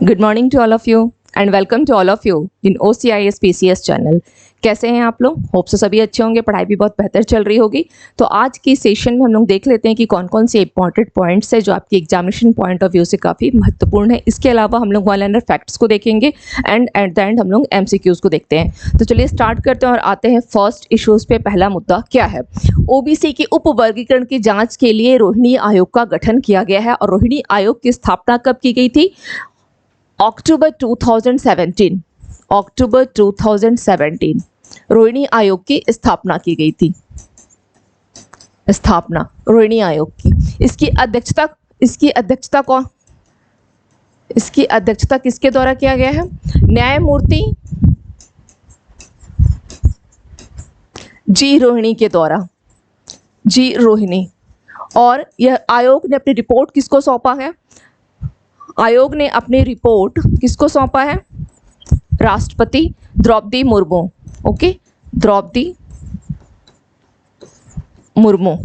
Good morning to all of you and welcome to all of you in OCIS PCS channel. कैसे हैं आप लोग? Hope से सभी अच्छे होंगे, पढ़ाई भी बहुत बेहतर चल रही होगी। तो आज की सेशन में हम लोग देख लेते हैं कि कौन कौन से इंपॉर्टेंट पॉइंट्स है जो आपकी एग्जामिनेशन पॉइंट ऑफ व्यू से काफ़ी महत्वपूर्ण है। इसके अलावा हम लोग वन लाइनर फैक्ट्स को देखेंगे एंड एट द एंड हम लोग MCQs को देखते हैं। तो चलिए स्टार्ट करते हैं और आते हैं फर्स्ट इश्यूज पे। पहला मुद्दा क्या है? OBC की उपवर्गीकरण की जाँच के लिए रोहिणी आयोग का गठन किया गया है और रोहिणी आयोग की स्थापना कब की गई थी? अक्टूबर 2017। अक्टूबर 2017 रोहिणी आयोग की स्थापना की गई थी। स्थापना रोहिणी आयोग की। इसकी अध्यक्षता किसके द्वारा किया गया है? न्यायमूर्ति जी रोहिणी के द्वारा। जी रोहिणी। और यह आयोग ने अपनी रिपोर्ट किसको सौंपा है? आयोग ने अपनी रिपोर्ट किसको सौंपा है? राष्ट्रपति द्रौपदी मुर्मू। ओके, द्रौपदी मुर्मू।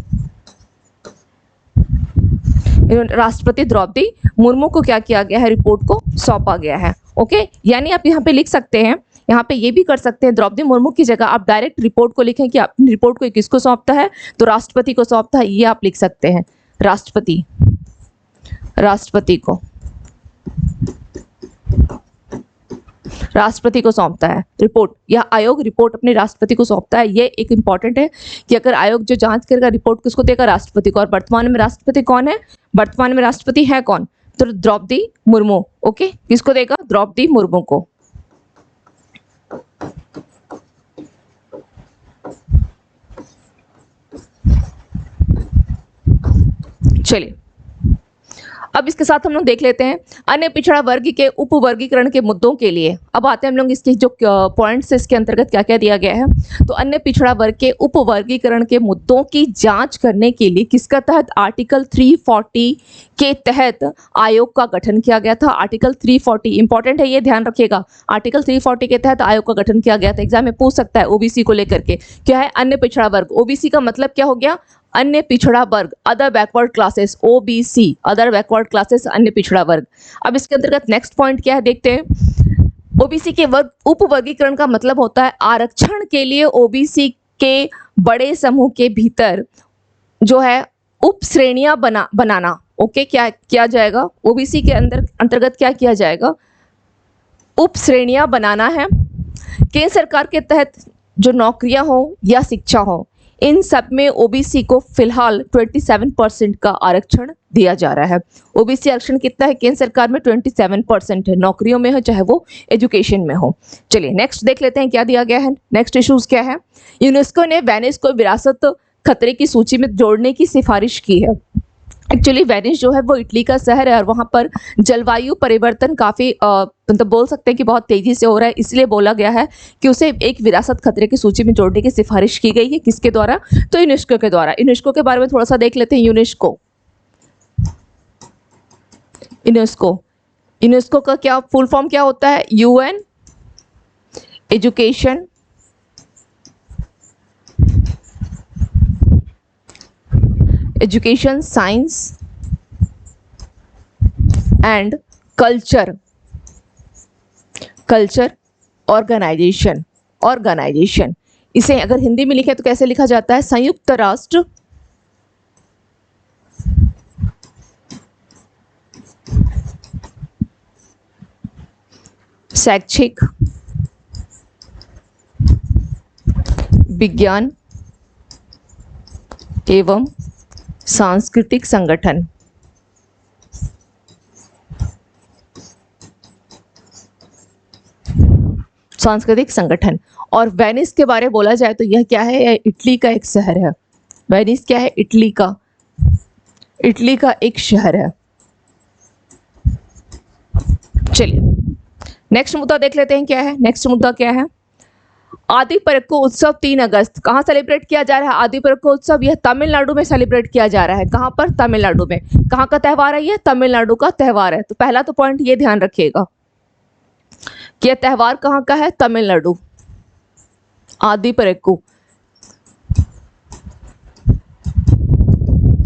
राष्ट्रपति द्रौपदी मुर्मू को क्या किया गया है? रिपोर्ट को सौंपा गया है। ओके, यानी आप यहाँ पे लिख सकते हैं, यहाँ पे ये भी कर सकते हैं, द्रौपदी मुर्मू की जगह आप डायरेक्ट रिपोर्ट को लिखें कि अपनी रिपोर्ट को किसको सौंपता है, तो राष्ट्रपति को सौंपता है, ये आप लिख सकते हैं। राष्ट्रपति को सौंपता है रिपोर्ट, या आयोग रिपोर्ट अपने राष्ट्रपति को सौंपता है। ये एक इंपॉर्टेंट है कि अगर आयोग जो जांच करेगा रिपोर्ट किसको देगा? राष्ट्रपति को। और वर्तमान में राष्ट्रपति कौन है? वर्तमान में राष्ट्रपति है कौन? तो द्रौपदी मुर्मू। ओके, किसको देगा? द्रौपदी मुर्मू को। चलिए अब इसके साथ हम लोग देख लेते हैं अन्य पिछड़ा वर्ग के उपवर्गीकरण के मुद्दों के लिए। अब आते हैं हम लोग इसके जो पॉइंट्स है, इसके अंतर्गत क्या क्या दिया गया है। तो अन्य पिछड़ा वर्ग के उपवर्गीकरण के मुद्दों की जांच करने के लिए किसका तहत? आर्टिकल 340 के तहत आयोग का गठन किया गया था। आर्टिकल 340 इंपॉर्टेंट है, ये ध्यान रखिएगा। आर्टिकल 340 के तहत आयोग का गठन किया गया था। एग्जाम में पूछ सकता है OBC को लेकर के। क्या है? अन्य पिछड़ा वर्ग। OBC का मतलब क्या हो गया? अन्य पिछड़ा वर्ग, other backward classes. OBC other backward classes, अन्य पिछड़ा वर्ग। अब इसके अंतर्गत नेक्स्ट पॉइंट क्या है देखते हैं। OBC के वर्ग उपवर्गीकरण का मतलब होता है आरक्षण के लिए OBC के बड़े समूह के भीतर जो है उप श्रेणियां बनाना। ओके, क्या किया जाएगा? OBC के अंतर्गत क्या किया जाएगा? उप श्रेणियां बनाना है। केंद्र सरकार के तहत जो नौकरियां हो या शिक्षा हो, इन सब में OBC को फिलहाल 27% का आरक्षण दिया जा रहा है। OBC आरक्षण कितना है? केंद्र सरकार में 27% है, नौकरियों में हो चाहे वो एजुकेशन में हो। चलिए नेक्स्ट देख लेते हैं क्या दिया गया है। नेक्स्ट इश्यूज क्या है? यूनेस्को ने वेनिस को विरासत खतरे की सूची में जोड़ने की सिफारिश की है। एक्चुअली वेनिस जो है वो इटली का शहर है और वहाँ पर जलवायु परिवर्तन काफ़ी मतलब बोल सकते हैं कि बहुत तेज़ी से हो रहा है, इसलिए बोला गया है कि उसे एक विरासत खतरे की सूची में जोड़ने की सिफारिश की गई है। किसके द्वारा? तो यूनेस्को के द्वारा। यूनेस्को के बारे में थोड़ा सा देख लेते हैं। यूनेस्को का क्या फुल फॉर्म क्या होता है? UN education science and culture organisation. इसे अगर हिंदी में लिखे तो कैसे लिखा जाता है? संयुक्त राष्ट्र शैक्षिक विज्ञान एवं सांस्कृतिक संगठन। और वेनिस के बारे में बोला जाए तो यह क्या है? यह इटली का एक शहर है। वेनिस क्या है? इटली का एक शहर है। चलिए नेक्स्ट मुद्दा देख लेते हैं क्या है। नेक्स्ट मुद्दा क्या है? आदि परक्कू उत्सव 3 अगस्त कहाँ सेलिब्रेट किया जा रहा है? आदि परक्कू उत्सव यह तमिलनाडु में सेलिब्रेट किया जा रहा है। कहाँ पर? तमिलनाडु में। कहाँ का त्यौहार है? यह तमिलनाडु का त्यौहार है। तो पहला तो पॉइंट ये ध्यान रखिएगा कि यह त्यौहार कहाँ का है? तमिलनाडु। आदि परक्कू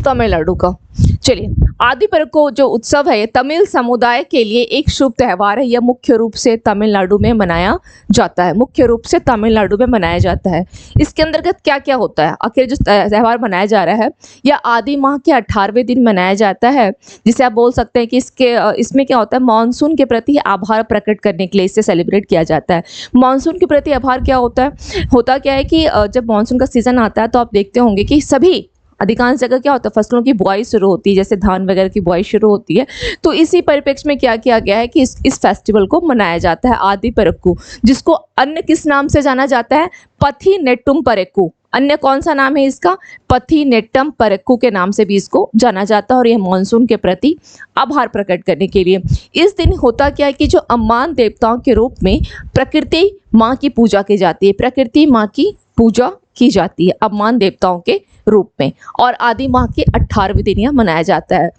तमिलनाडु का। चलिए आदिपर्को जो उत्सव है ये तमिल समुदाय के लिए एक शुभ त्योहार है। यह मुख्य रूप से तमिलनाडु में मनाया जाता है, मुख्य रूप से तमिलनाडु में मनाया जाता है। इसके अंतर्गत क्या क्या होता है? आखिर जो त्योहार मनाया जा रहा है यह आदि माह के 18वें दिन मनाया जाता है, जिसे आप बोल सकते हैं कि इसमें क्या होता है, मानसून के प्रति आभार प्रकट करने के लिए इसे सेलिब्रेट किया जाता है। मानसून के प्रति आभार क्या होता है? होता क्या है कि जब मानसून का सीजन आता है तो आप देखते होंगे कि सभी अधिकांश जगह क्या होता है, फसलों की बुआई शुरू होती है, जैसे धान वगैरह की बुआई शुरू होती है। तो इसी परिप्रेक्ष्य में क्या किया गया है कि इस फेस्टिवल को मनाया जाता है आदिपर्को, जिसको अन्य किस नाम से जाना जाता है? पथीनेट्टुम परक्कू। अन्य कौन सा नाम है इसका? पथीनेट्टम परक्कू के नाम से भी इसको जाना जाता है। और यह मानसून के प्रति आभार प्रकट करने के लिए इस दिन होता क्या है कि जो अम्मान देवताओं के रूप में प्रकृति माँ की पूजा की जाती है, प्रकृति माँ की पूजा की जाती है अम्मान देवताओं के रूप में, और आदि माह के 18वें दिन यह मनाया जाता है।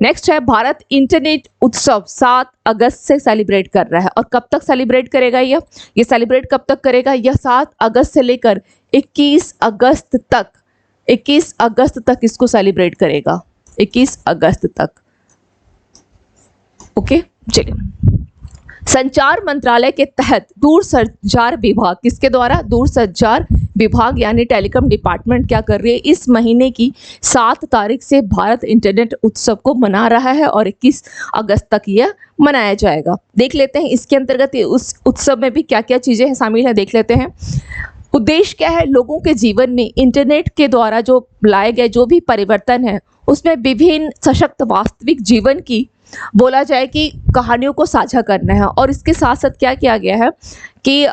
नेक्स्ट है भारत इंटरनेट उत्सव 7 अगस्त से सेलिब्रेट कर रहा है। और कब तक सेलिब्रेट करेगा ये सेलिब्रेट कब तक करेगा? यह 7 अगस्त से लेकर 21 अगस्त तक इसको सेलिब्रेट करेगा, 21 अगस्त तक। ओके, चलिए। संचार मंत्रालय के तहत दूरसंचार विभाग, किसके द्वारा? दूरसंचार विभाग यानी टेलीकॉम डिपार्टमेंट क्या कर रही है, इस महीने की 7 तारीख से भारत इंटरनेट उत्सव को मना रहा है और 21 अगस्त तक यह मनाया जाएगा। देख लेते हैं इसके अंतर्गत उस उत्सव में भी क्या क्या चीज़ें शामिल हैं, देख लेते हैं। उद्देश्य क्या है? लोगों के जीवन में इंटरनेट के द्वारा जो लाए गए जो भी परिवर्तन है उसमें विभिन्न सशक्त वास्तविक जीवन की बोला जाए कि कहानियों को साझा करना है। और इसके साथ साथ क्या किया गया है कि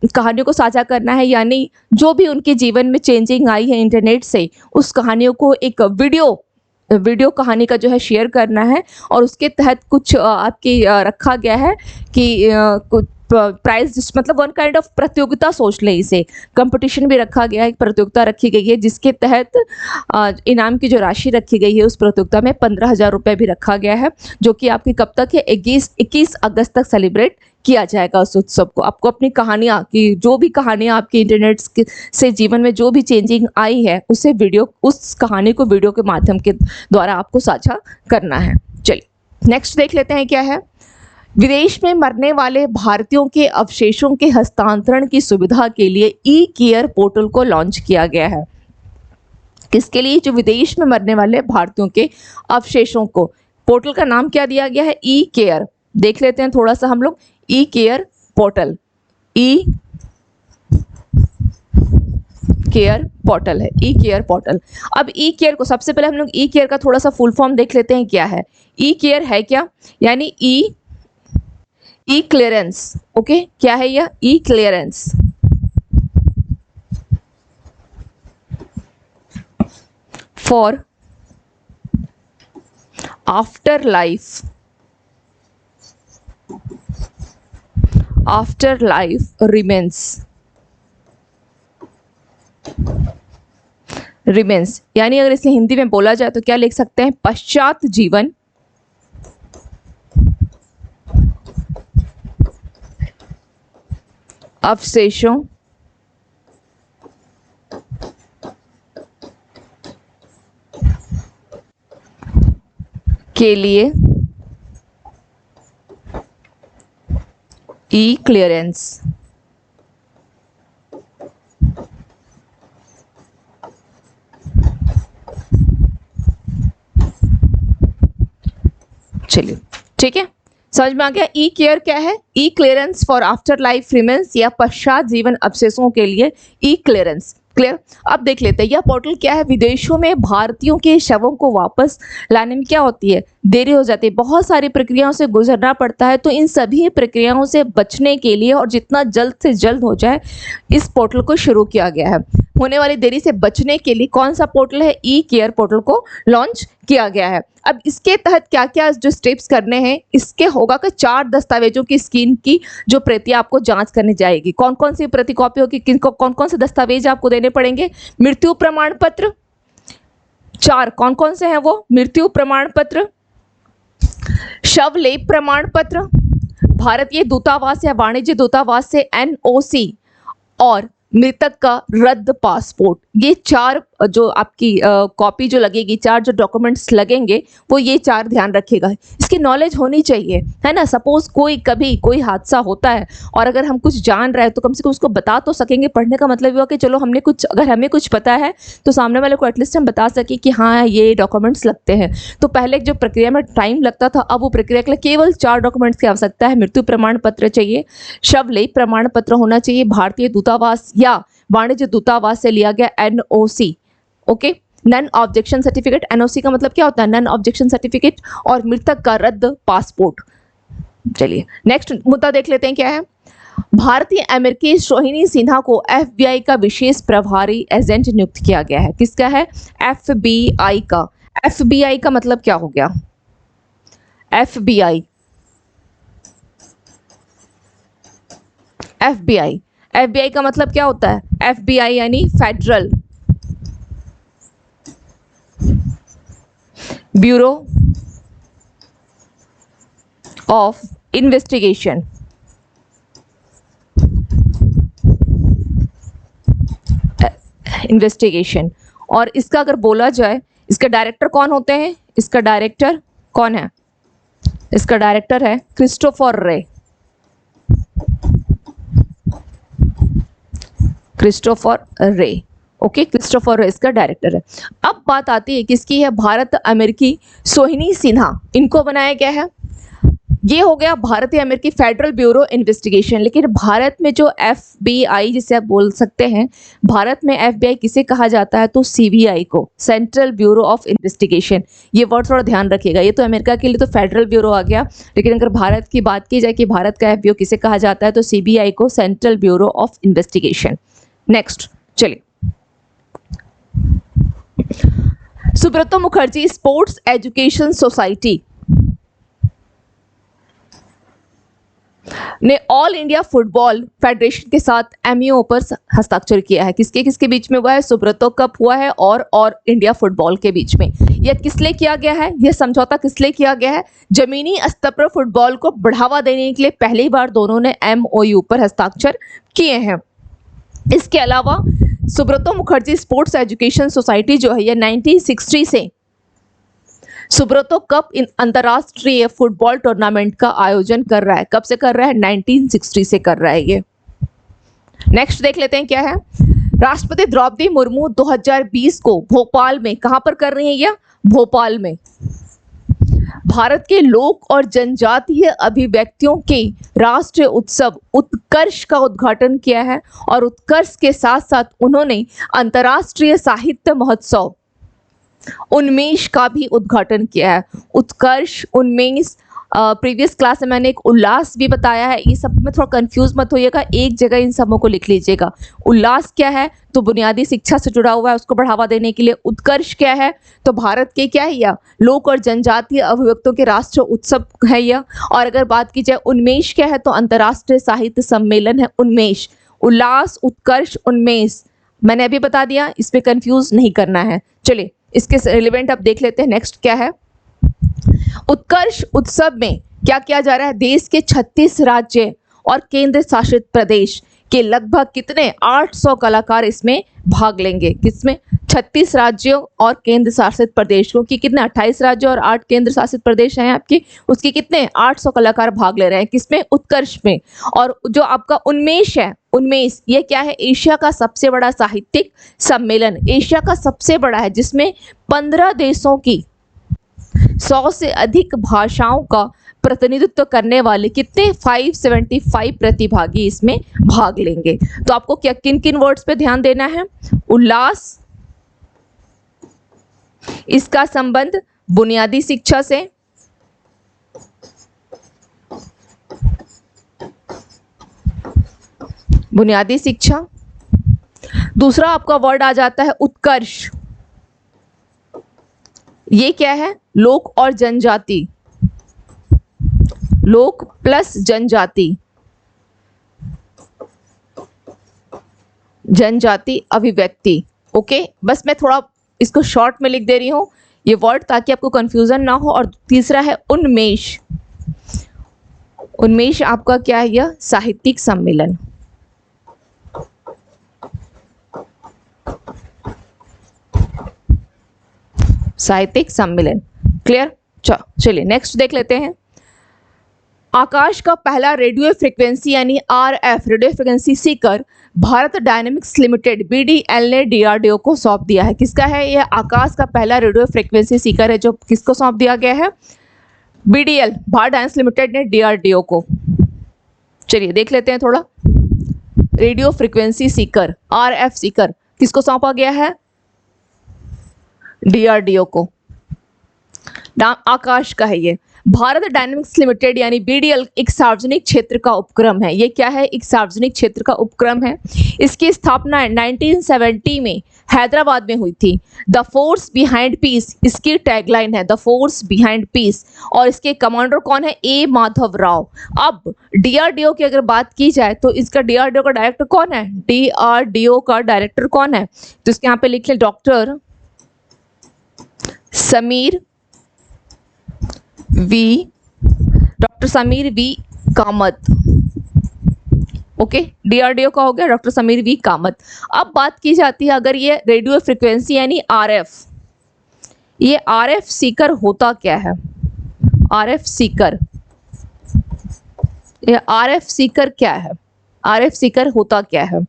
कहानियों को साझा करना है, यानी जो भी उनके जीवन में चेंजिंग आई है इंटरनेट से, उस कहानियों को एक वीडियो कहानी का जो है शेयर करना है। और उसके तहत कुछ आपकी रखा गया है कि कुछ प्राइज, मतलब वन काइंड ऑफ प्रतियोगिता सोच ले, इसे कंपटीशन भी रखा गया है, एक प्रतियोगिता रखी गई है जिसके तहत इनाम की जो राशि रखी गई है उस प्रतियोगिता में 15,000 रुपये भी रखा गया है, जो कि आपकी कब तक है? 21 अगस्त तक सेलिब्रेट किया जाएगा उस उत्सव को। आपको अपनी कहानियाँ की जो भी कहानियाँ आपकी इंटरनेट से जीवन में जो भी चेंजिंग आई है उस कहानी को वीडियो के माध्यम के द्वारा आपको साझा करना है। चलिए नेक्स्ट देख लेते हैं क्या है। विदेश में मरने वाले भारतीयों के अवशेषों के हस्तांतरण की सुविधा के लिए ई केयर पोर्टल को लॉन्च किया गया है। किसके लिए? जो विदेश में मरने वाले भारतीयों के अवशेषों को। पोर्टल का नाम क्या दिया गया है? ई केयर। देख लेते हैं थोड़ा सा हम लोग। ई केयर पोर्टल, ई केयर पोर्टल है, ई केयर पोर्टल। अब ई केयर को सबसे पहले हम लोग ई केयर का थोड़ा सा फुल फॉर्म देख लेते हैं क्या है। ई केयर है क्या? यानी ई क्लियरेंस। ओके, क्या है यह? E clearance. For after life remains, यानी अगर इसे हिंदी में बोला जाए तो क्या लिख सकते हैं? पश्चात जीवन अवशेषों के लिए ई क्लियरेंस। चलिए ठीक है, समझ में आ गया। ई केयर क्या है? E clearance for after life remains या पश्चात जीवन अवशेषों के लिए ई क्लियरेंस। क्लियर? अब देख लेते हैं यह पोर्टल क्या है। विदेशों में भारतीयों के शवों को वापस लाने में क्या होती है? देरी हो जाती है, बहुत सारी प्रक्रियाओं से गुजरना पड़ता है। तो इन सभी प्रक्रियाओं से बचने के लिए और जितना जल्द से जल्द हो जाए इस पोर्टल को शुरू किया गया है। होने वाली देरी से बचने के लिए कौन सा पोर्टल है? ई केयर पोर्टल को लॉन्च किया गया है। अब इसके तहत क्या क्या जो स्टेप्स करने हैं, इसके होगा कि 4 दस्तावेजों की स्कीम की जो प्रति आपको जांच करनी जाएगी। कौन कौन सी प्रति कॉपी होगी, किनको कौन कौन से दस्तावेज आपको देने पड़ेंगे? मृत्यु प्रमाण पत्र 4, कौन कौन से हैं वो? मृत्यु प्रमाण पत्र, शवलेप प्रमाण पत्र, भारतीय दूतावास या वाणिज्य दूतावास से NOC और मृतक का रद्द पासपोर्ट। ये 4 जो आपकी कॉपी जो लगेगी, 4 जो डॉक्यूमेंट्स लगेंगे वो ये 4 ध्यान रखिएगा। इसकी नॉलेज होनी चाहिए, है ना। सपोज कभी कोई हादसा होता है और अगर हम कुछ जान रहे हैं तो कम से कम उसको बता तो सकेंगे। पढ़ने का मतलब ये हुआ कि चलो हमने कुछ, अगर हमें कुछ पता है तो सामने वाले को एटलीस्ट हम बता सके कि हाँ ये डॉक्यूमेंट्स लगते हैं। तो पहले जो प्रक्रिया में टाइम लगता था, अब वो प्रक्रिया के लिए केवल 4 डॉक्यूमेंट्स की आवश्यकता है। मृत्यु प्रमाण पत्र चाहिए, शवलेख प्रमाण पत्र होना चाहिए, भारतीय दूतावास या वाणिज्य दूतावास से लिया गया NOC, okay, non objection certificate. NOC का मतलब क्या होता है? Non objection certificate. और मृतक का रद्द पासपोर्ट। चलिए नेक्स्ट मुद्दा देख लेते हैं क्या है। भारतीय अमेरिकी सोहिनी सिन्हा को एफबीआई का विशेष प्रभारी एजेंट नियुक्त किया गया है। किसका है? एफबीआई का। एफबीआई का मतलब क्या हो गया? एफबीआई, एफबीआई, एफबीआई का मतलब क्या होता है? एफबीआई यानी federal bureau of investigation. Investigation. और इसका अगर बोला जाए, इसका डायरेक्टर कौन होते हैं? इसका डायरेक्टर कौन है? इसका डायरेक्टर है क्रिस्टोफर रे। क्रिस्टोफर रे, ओके, क्रिस्टोफर रे इसका डायरेक्टर है। अब बात आती है किसकी है? भारत अमेरिकी सोहिनी सिन्हा, इनको बनाया गया है। ये हो गया भारतीय अमेरिकी फेडरल ब्यूरो इन्वेस्टिगेशन। लेकिन भारत में जो एफबीआई जिसे आप बोल सकते हैं, भारत में एफबीआई किसे कहा जाता है? तो सीबीआई को, सेंट्रल ब्यूरो ऑफ इन्वेस्टिगेशन। ये वर्ड थोड़ा ध्यान रखिएगा। ये तो अमेरिका के लिए तो फेडरल ब्यूरो आ गया, लेकिन अगर भारत की बात की जाए कि भारत का एफबीआई किसे कहा जाता है, तो सीबीआई को, Central Bureau of Investigation. Next चलिए, Subroto Mukherjee sports education society ने ऑल इंडिया फुटबॉल फेडरेशन के साथ एमओयू पर हस्ताक्षर किया है। किसके किसके बीच में हुआ है? सुब्रतो कप हुआ है और इंडिया फुटबॉल के बीच में। यह किस लिए किया गया है? यह समझौता किस लिए किया गया है? जमीनी स्तर पर फुटबॉल को बढ़ावा देने के लिए पहली बार दोनों ने एमओयू पर हस्ताक्षर किए हैं। इसके अलावा Subroto Mukherjee sports education society जो है, यह 1960 से सुब्रतो कप अंतरराष्ट्रीय फुटबॉल टूर्नामेंट का आयोजन कर रहा है। कब से कर रहा है? 1960 से कर रहा है ये। नेक्स्ट देख लेते हैं क्या है। राष्ट्रपति द्रौपदी मुर्मू 2020 को भोपाल में, कहां पर कर रही हैं यह? भोपाल में भारत के लोक और जनजातीय अभिव्यक्तियों के राष्ट्रीय उत्सव उत्कर्ष का उद्घाटन किया है। और उत्कर्ष के साथ साथ उन्होंने अंतर्राष्ट्रीय साहित्य महोत्सव उन्मेष का भी उद्घाटन किया है। उत्कर्ष, उन्मेष, प्रीवियस क्लास में मैंने एक उल्लास भी बताया है। ये सब में थोड़ा कंफ्यूज मत होइएगा, एक जगह इन सबों को लिख लीजिएगा। उल्लास क्या है? तो बुनियादी शिक्षा से जुड़ा हुआ है, उसको बढ़ावा देने के लिए। उत्कर्ष क्या है? तो भारत के क्या है यह? लोक और जनजातीय अभिव्यक्तियों के राष्ट्रीय उत्सव है यह। और अगर बात की जाए उन्मेष क्या है, तो अंतर्राष्ट्रीय साहित्य सम्मेलन है उन्मेष। उल्लास, उत्कर्ष, उन्मेष मैंने अभी बता दिया, इसमें कंफ्यूज नहीं करना है। चलिए इसके रिलेवेंट आप देख लेते हैं। नेक्स्ट क्या है? उत्कर्ष उत्सव में क्या किया जा रहा है? देश के 36 राज्य और केंद्र शासित प्रदेश के लगभग कितने? 800 कलाकार इसमें भाग लेंगे। किसमें? 36 राज्यों और केंद्र शासित प्रदेशों की कितने? 28 राज्य और 8 केंद्र शासित प्रदेश हैं आपके, उसकी कितने? 800 कलाकार भाग ले रहे हैं। किसमें? उत्कर्ष में। और जो आपका उन्मेष है, उन्मेष ये क्या है? एशिया का सबसे बड़ा साहित्यिक सम्मेलन, एशिया का सबसे बड़ा है, जिसमें 15 देशों की 100 से अधिक भाषाओं का प्रतिनिधित्व करने वाले कितने? 575 प्रतिभागी इसमें भाग लेंगे। तो आपको क्या किन किन वर्ड्स पे ध्यान देना है? उल्लास, इसका संबंध बुनियादी शिक्षा से, बुनियादी शिक्षा। दूसरा आपका वर्ड आ जाता है उत्कर्ष। ये क्या है? लोक और जनजाति, लोक प्लस जनजाति, जनजाति अभिव्यक्ति। ओके, बस मैं थोड़ा इसको शॉर्ट में लिख दे रही हूं ये वर्ड, ताकि आपको कंफ्यूजन ना हो। और तीसरा है उन्मेष। उन्मेष आपका क्या है? यह साहित्यिक सम्मेलन। साहित्यिक सम्मेलन। क्लियर? चलिए नेक्स्ट देख लेते हैं। आकाश का पहला रेडियो फ्रीक्वेंसी यानी RF radio frequency Sikar Bharat dynamics limited BDL ने डीआरडीओ को सौंप दिया है। किसका है यह? आकाश का पहला रेडियो फ्रीक्वेंसी सीकर है जो किसको सौंप दिया गया है? बीडीएल भारत डायनेमिक्स लिमिटेड ने डीआरडीओ को। चलिए देख लेते हैं थोड़ा। Radio frequency Sikar RF Sikar किसको सौंपा गया है? डीआरडीओ को। नाम आकाश का है ये। भारत डायनेमिक्स लिमिटेड यानी बीडीएल एक सार्वजनिक क्षेत्र का उपक्रम है। ये क्या है? एक सार्वजनिक क्षेत्र का उपक्रम है। इसकी स्थापना 1970 में हैदराबाद में हुई थी। द फोर्स बिहाइंड पीस इसकी टैगलाइन है, द फोर्स बिहाइंड पीस। और इसके कमांडर कौन है? ए माधव राव। अब डीआरडीओ की अगर बात की जाए तो इसका डीआरडीओ का डायरेक्टर कौन है? डीआरडीओ का डायरेक्टर कौन है? तो इसके यहाँ पे लिख ले doctor Sameer V Kamath. Okay, DRDO का हो गया डॉक्टर समीर वी कामत। अब बात की जाती है अगर ये रेडियो फ्रीक्वेंसी यानी आरएफ, ये आरएफ सीकर होता क्या है? आरएफ सीकर, ये आरएफ सीकर क्या है? आरएफ सीकर होता क्या है?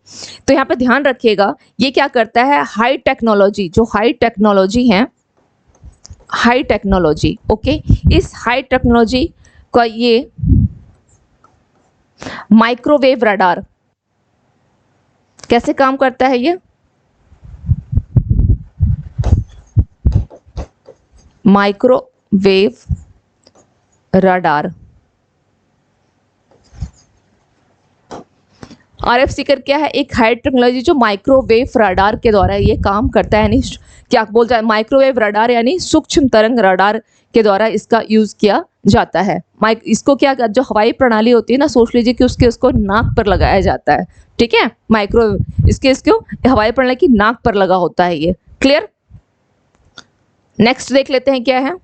तो यहाँ पे ध्यान रखिएगा, ये क्या करता है? हाई टेक्नोलॉजी, जो हाई टेक्नोलॉजी है, हाई टेक्नोलॉजी, ओके, इस हाई टेक्नोलॉजी का ये माइक्रोवेव रडार कैसे काम करता है? ये माइक्रोवेव रडार, आरएफ सीकर क्या है? एक हाई टेक्नोलॉजी जो माइक्रोवेव रडार के द्वारा ये काम करता है। यानी क्या बोलता है? माइक्रोवेव रडार यानी सूक्ष्म तरंग रडार के द्वारा इसका यूज किया जाता है। इसको क्या, जो हवाई प्रणाली होती है ना, सोच लीजिए कि उसको नाक पर लगाया जाता है। ठीक है, माइक्रोवेव इसको हवाई प्रणाली की नाक पर लगा होता है ये। क्लियर? नेक्स्ट देख लेते हैं क्या है।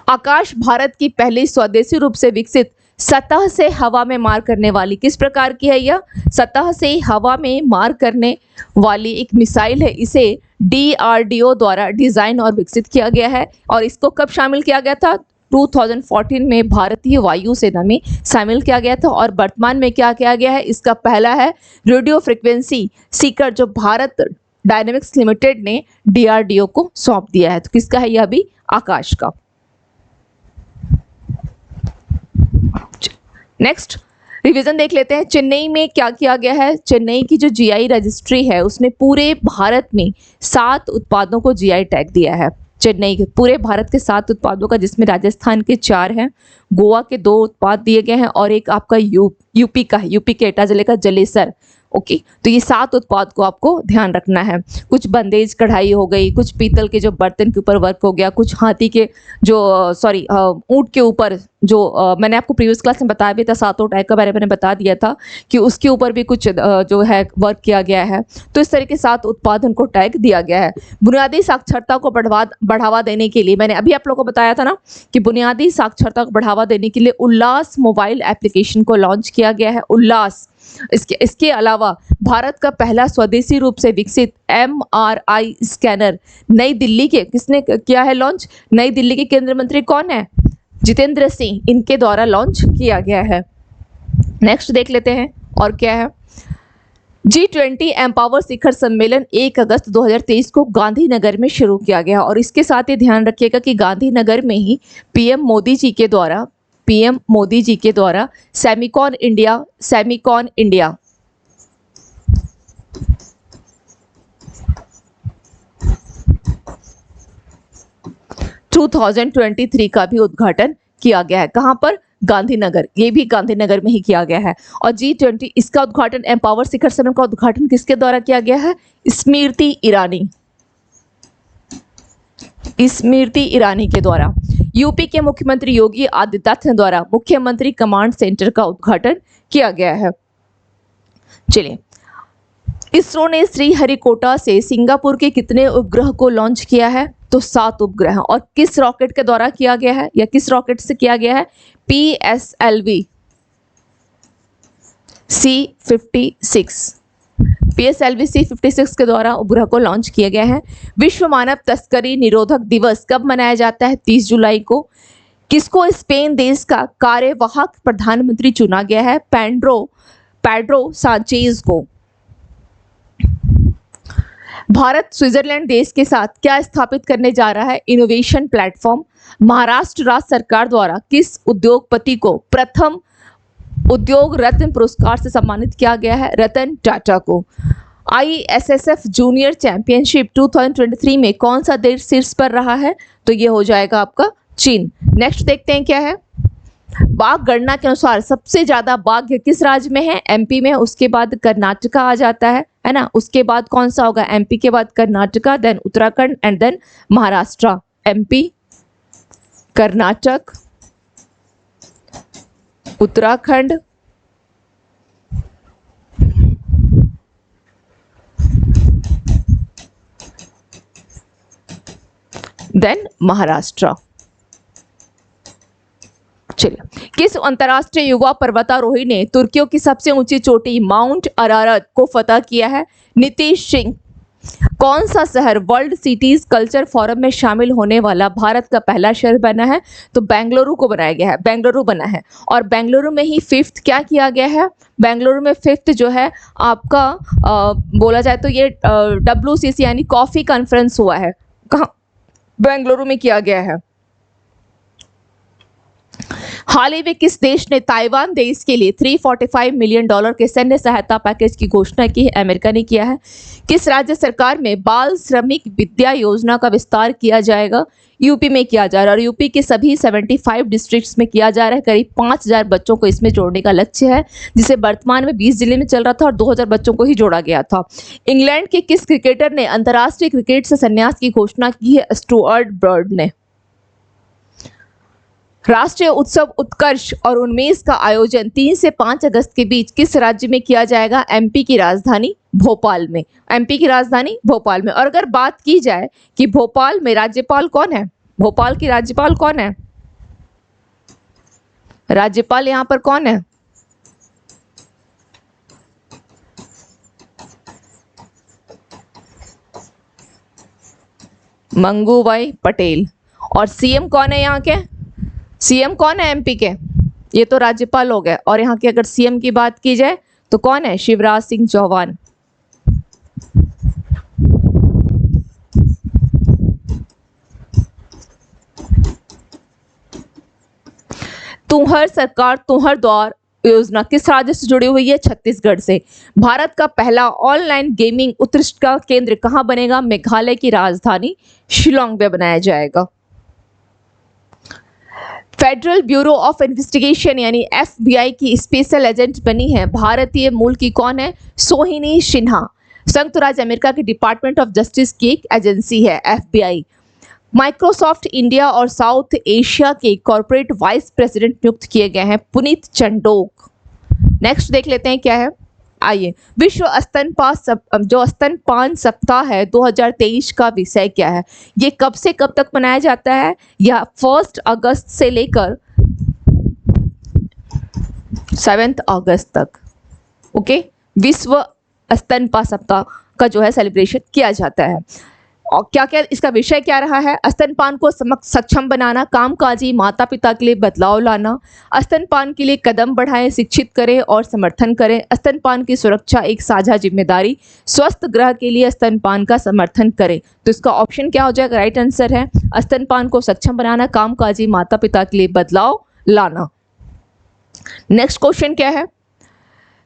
आकाश भारत की पहली स्वदेशी रूप से विकसित सतह से हवा में मार करने वाली, किस प्रकार की है यह? सतह से हवा में मार करने वाली एक मिसाइल है। इसे डीआरडीओ द्वारा डिजाइन और विकसित किया गया है। और इसको कब शामिल किया गया था? 2014 में भारतीय वायुसेना में शामिल किया गया था। और वर्तमान में क्या किया गया है? इसका पहला है रेडियो फ्रीक्वेंसी सीकर जो भारत डायनेमिक्स लिमिटेड ने डीआरडीओ को सौंप दिया है। तो किसका है यह भी? आकाश का। नेक्स्ट रिवीजन देख लेते हैं। चेन्नई में क्या किया गया है? चेन्नई की जो जीआई रजिस्ट्री है उसने पूरे भारत में 7 उत्पादों को जीआई टैग दिया है। चेन्नई के पूरे भारत के 7 उत्पादों का, जिसमें राजस्थान के 4 हैं, गोवा के 2 उत्पाद दिए गए हैं और एक आपका यूपी का है, यूपी के एटा जिले का जलेसर। ओके, तो ये 7 उत्पाद को आपको ध्यान रखना है। कुछ बंदेज कढ़ाई हो गई, कुछ पीतल के जो बर्तन के ऊपर वर्क हो गया, कुछ हाथी के जो ऊंट के ऊपर जो मैंने आपको प्रीवियस क्लास में बताया भी था, 7 टैग के बारे में मैंने बता दिया था कि उसके ऊपर भी कुछ जो है वर्क किया गया है। तो इस तरह के 7 उत्पादन को टैग दिया गया है। बुनियादी साक्षरता को बढ़ावा देने के लिए, मैंने अभी आप लोगों को बताया था ना कि बुनियादी साक्षरता को बढ़ावा देने के लिए उल्लास मोबाइल एप्लीकेशन को लॉन्च किया गया है। उल्लास, इसके अलावा भारत का पहला स्वदेशी रूप से विकसित एमआरआई स्कैनर नई दिल्ली के, किसने किया है लॉन्च? नई दिल्ली के केंद्रीय मंत्री कौन है? जितेंद्र सिंह, इनके द्वारा लॉन्च किया गया है। नेक्स्ट देख लेते हैं और क्या है। G20 एम्पावर शिखर सम्मेलन 1 अगस्त 2023 को गांधीनगर में शुरू किया गया। और इसके साथ ही ध्यान रखिएगा कि गांधीनगर में ही पीएम मोदी जी के द्वारा सेमिकॉन इंडिया 2023 का भी उद्घाटन किया गया है। कहां पर? गांधीनगर, ये भी गांधीनगर में ही किया गया है। और G20 इसका उद्घाटन, एम्पावर शिखर सम्मेलन का उद्घाटन किसके द्वारा किया गया है? स्मृति ईरानी के द्वारा। यूपी के मुख्यमंत्री योगी आदित्यनाथ द्वारा मुख्यमंत्री कमांड सेंटर का उद्घाटन किया गया है। चलिए, इसरो ने श्रीहरिकोटा से सिंगापुर के कितने उपग्रह को लॉन्च किया है? तो 7 उपग्रह। और किस रॉकेट के द्वारा किया गया है, या किस रॉकेट से किया गया है? PSLV C-56 PSLV-C 56 के द्वारा उपग्रह को लॉन्च किया गया है। विश्व मानव तस्करी निरोधक दिवस कब मनाया जाता है? 30 जुलाई को। किसको स्पेन देश का कार्यवाहक प्रधानमंत्री चुना गया है? पेड्रो सांचेज को। भारत स्विट्जरलैंड देश के साथ क्या स्थापित करने जा रहा है? Innovation platform. महाराष्ट्र राज्य सरकार द्वारा किस उद्योगपति को प्रथम उद्योग रत्न पुरस्कार से सम्मानित किया गया है? रतन टाटा को। ISSF जूनियर चैंपियनशिप 2023 में कौन सा देश शीर्ष पर रहा है? तो ये हो जाएगा आपका चीन। नेक्स्ट देखते हैं क्या है। बाघ गणना के अनुसार सबसे ज्यादा बाघ किस राज्य में है? MP में। उसके बाद कर्नाटका आ जाता है ना। उसके बाद कौन सा होगा? MP के बाद Karnataka, then Uttarakhand and then Maharashtra. MP, Karnataka, Uttarakhand, then Maharashtra. चलिए, किस अंतरराष्ट्रीय युवा पर्वतारोही ने तुर्कियों की सबसे ऊंची चोटी माउंट अरारत को फतह किया है? नीतीश सिंह। कौन सा शहर वर्ल्ड सिटीज कल्चर फोरम में शामिल होने वाला भारत का पहला शहर बना है? तो बेंगलुरु को बनाया गया है, बेंगलुरु बना है। और बेंगलुरु में ही 5th क्या किया गया है? बेंगलुरु में 5th जो है आपका बोला जाए तो ये WCC यानी कॉफी कॉन्फ्रेंस हुआ है। कहाँ? बेंगलुरु में किया गया है। हाल ही में किस देश ने ताइवान देश के लिए $345 मिलियन के सैन्य सहायता पैकेज की घोषणा की है? अमेरिका ने किया है। किस राज्य सरकार में बाल श्रमिक विद्या योजना का विस्तार किया जाएगा? यूपी में किया जा रहा है और यूपी के सभी 75 डिस्ट्रिक्ट्स में किया जा रहा है। करीब 5000 बच्चों को इसमें जोड़ने का लक्ष्य है, जिसे वर्तमान में 20 जिले में चल रहा था और 2000 बच्चों को ही जोड़ा गया था। इंग्लैंड के किस क्रिकेटर ने अंतर्राष्ट्रीय क्रिकेट से संन्यास की घोषणा की है? स्टुअर्ट ब्रॉड ने। राष्ट्रीय उत्सव उत्कर्ष और उन्मेष का आयोजन 3 से 5 अगस्त के बीच किस राज्य में किया जाएगा? MP की राजधानी भोपाल में। MP की राजधानी भोपाल में। और अगर बात की जाए कि भोपाल में राज्यपाल कौन है? भोपाल की राज्यपाल कौन है? राज्यपाल यहाँ पर कौन है? मंगूभाई पटेल। और CM कौन है यहाँ के? CM कौन है MP के? ये तो राज्यपाल हो गए। और यहाँ की अगर CM की बात की जाए तो कौन है? शिवराज सिंह चौहान। तुम्हर सरकार तुम्हर द्वार योजना किस राज्य से जुड़ी हुई है? छत्तीसगढ़ से। भारत का पहला ऑनलाइन गेमिंग उत्कृष्टता केंद्र कहाँ बनेगा? मेघालय की राजधानी शिलोंग में बनाया जाएगा। फेडरल ब्यूरो ऑफ इन्वेस्टिगेशन यानी FBI की स्पेशल एजेंट बनी है भारतीय मूल की कौन है? सोहिनी सिन्हा। संयुक्त राज्य अमेरिका के डिपार्टमेंट ऑफ जस्टिस की एक एजेंसी है FBI। माइक्रोसॉफ्ट इंडिया और साउथ एशिया के कॉर्पोरेट वाइस प्रेसिडेंट नियुक्त किए गए हैं पुनीत चंडोक। नेक्स्ट देख लेते हैं क्या है। आइए, विश्व स्तनपान सप्ताह है 2023 का विषय क्या है? ये कब से कब तक मनाया जाता है? यह 1 अगस्त से लेकर 7 अगस्त तक। ओके, विश्व स्तनपान सप्ताह का जो है सेलिब्रेशन किया जाता है। और क्या क्या इसका विषय क्या रहा है? स्तनपान को सक्षम बनाना, कामकाजी माता पिता के लिए बदलाव लाना, स्तनपान के लिए कदम बढ़ाएं, शिक्षित करें और समर्थन करें, स्तनपान की सुरक्षा एक साझा जिम्मेदारी, स्वस्थ ग्रह के लिए स्तनपान का समर्थन करें। तो इसका ऑप्शन क्या हो जाएगा? राइट आंसर है स्तनपान को सक्षम बनाना, कामकाजी माता पिता के लिए बदलाव लाना। नेक्स्ट क्वेश्चन क्या है?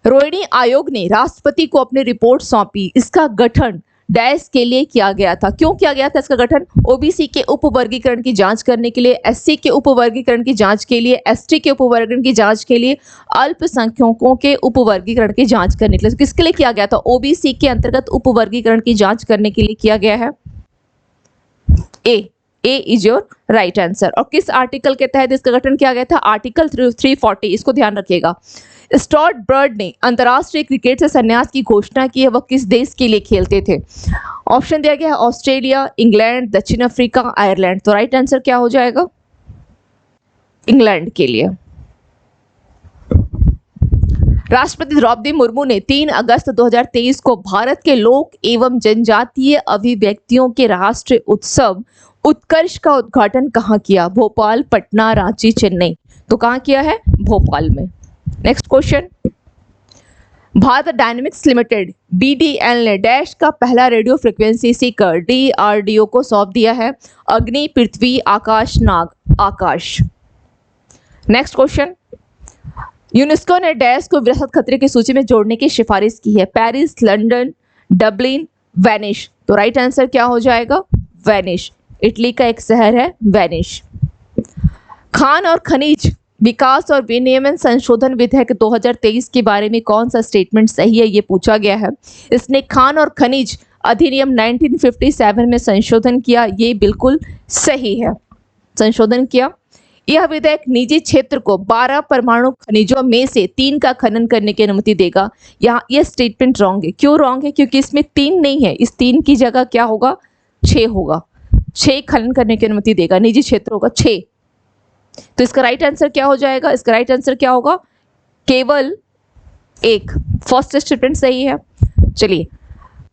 रोहिणी आयोग ने राष्ट्रपति को अपनी रिपोर्ट सौंपी। इसका गठन डैश के लिए किया गया था। क्यों किया गया था इसका गठन? OBC के उपवर्गीकरण की जांच करने के लिए, SC के उपवर्गीकरण की जांच के लिए, ST के उपवर्गीकरण की जांच के लिए, अल्पसंख्यकों के उपवर्गीकरण की जांच करने के लिए। किसके लिए किया गया था? OBC के अंतर्गत उपवर्गीकरण की जांच करने के लिए किया गया है। ए इज योर राइट आंसर। और किस आर्टिकल के तहत इसका गठन किया गया था? आर्टिकल 340। इसको ध्यान रखिएगा। स्टुअर्ट ब्रॉड ने अंतर्राष्ट्रीय क्रिकेट से संन्यास की घोषणा की है। वह किस देश के लिए खेलते थे? ऑप्शन दिया गया है ऑस्ट्रेलिया, इंग्लैंड, दक्षिण अफ्रीका, आयरलैंड। तो राइट आंसर क्या हो जाएगा? इंग्लैंड के लिए। राष्ट्रपति द्रौपदी मुर्मू ने 3 अगस्त 2023 को भारत के लोक एवं जनजातीय अभिव्यक्तियों के राष्ट्रीय उत्सव उत्कर्ष का उद्घाटन कहाँ किया? भोपाल, पटना, रांची, चेन्नई। तो कहाँ किया है? भोपाल में। Next question, Bharat dynamics limited BDL ने डैश का पहला रेडियो फ्रिक्वेंसी सीकर DRDO को सौंप दिया है? अग्नि, पृथ्वी, आकाश, नाग। आकाश। नेक्स्ट क्वेश्चन, यूनेस्को ने डैश को विरासत खतरे की सूची में जोड़ने की सिफारिश की है? Paris, London, Dublin, Venice. तो राइट आंसर क्या हो जाएगा? वेनिस। इटली का एक शहर है वेनिस। खान और खनिज विकास और विनियमन संशोधन विधेयक 2023 के बारे में कौन सा स्टेटमेंट सही है, ये पूछा गया है। इसने खान और खनिज अधिनियम 1957 में संशोधन किया, ये बिल्कुल सही है। संशोधन किया। यह विधेयक निजी क्षेत्र को 12 परमाणु खनिजों में से 3 का खनन करने की अनुमति देगा। यहाँ यह स्टेटमेंट रॉन्ग है। क्यों रॉन्ग है? क्योंकि इसमें 3 नहीं है, इस 3 की जगह क्या होगा? 6 होगा। 6 खनन करने की अनुमति देगा, निजी क्षेत्र होगा 6। तो इसका राइट आंसर क्या हो जाएगा? इसका राइट आंसर क्या होगा? केवल 1। फर्स्ट स्टेटमेंट सही है। चलिए,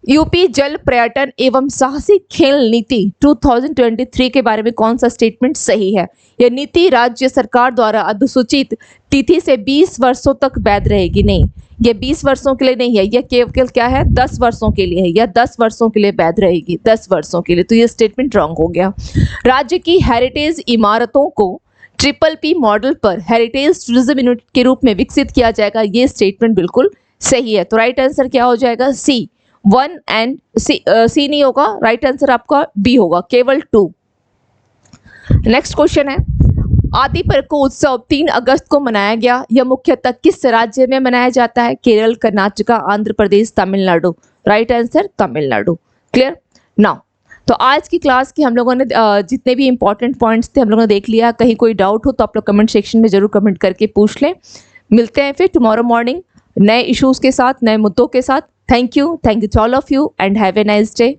यूपी जल पर्यटन एवं साहसिक खेल नीति 2023 के बारे में कौन सा स्टेटमेंट सही है? यह नीति राज्य सरकार द्वारा अधिसूचित तिथि से 20 वर्षों तक वैध रहेगी। नहीं, यह 20 वर्षों के लिए नहीं है, यह केवल क्या है? 10 वर्षों के लिए है। यह 10 वर्षों के लिए वैध रहेगी, 10 वर्षों के लिए। तो यह स्टेटमेंट रॉन्ग हो गया। राज्य की हेरिटेज इमारतों को PPP मॉडल पर हेरिटेज टूरिज्म यूनिट के रूप में विकसित किया जाएगा, ये स्टेटमेंट बिल्कुल सही है। तो राइट आंसर क्या हो जाएगा? सी। 1 एंड सी नहीं होगा, राइट आंसर आपका बी होगा, केवल 2। नेक्स्ट क्वेश्चन है, आदि पर्को उत्सव 3 अगस्त को मनाया गया। यह मुख्यतः किस राज्य में मनाया जाता है? Kerala, Karnataka, Andhra Pradesh, Tamil Nadu. Right answer Tamil Nadu. Clear now. तो आज की क्लास की हम लोगों ने जितने भी इंपॉर्टेंट पॉइंट्स थे हम लोगों ने देख लिया। कहीं कोई डाउट हो तो आप लोग कमेंट सेक्शन में जरूर कमेंट करके पूछ लें। मिलते हैं फिर टुमारो मॉर्निंग नए इश्यूज के साथ, नए मुद्दों के साथ। Thank you to all of you and have a nice day.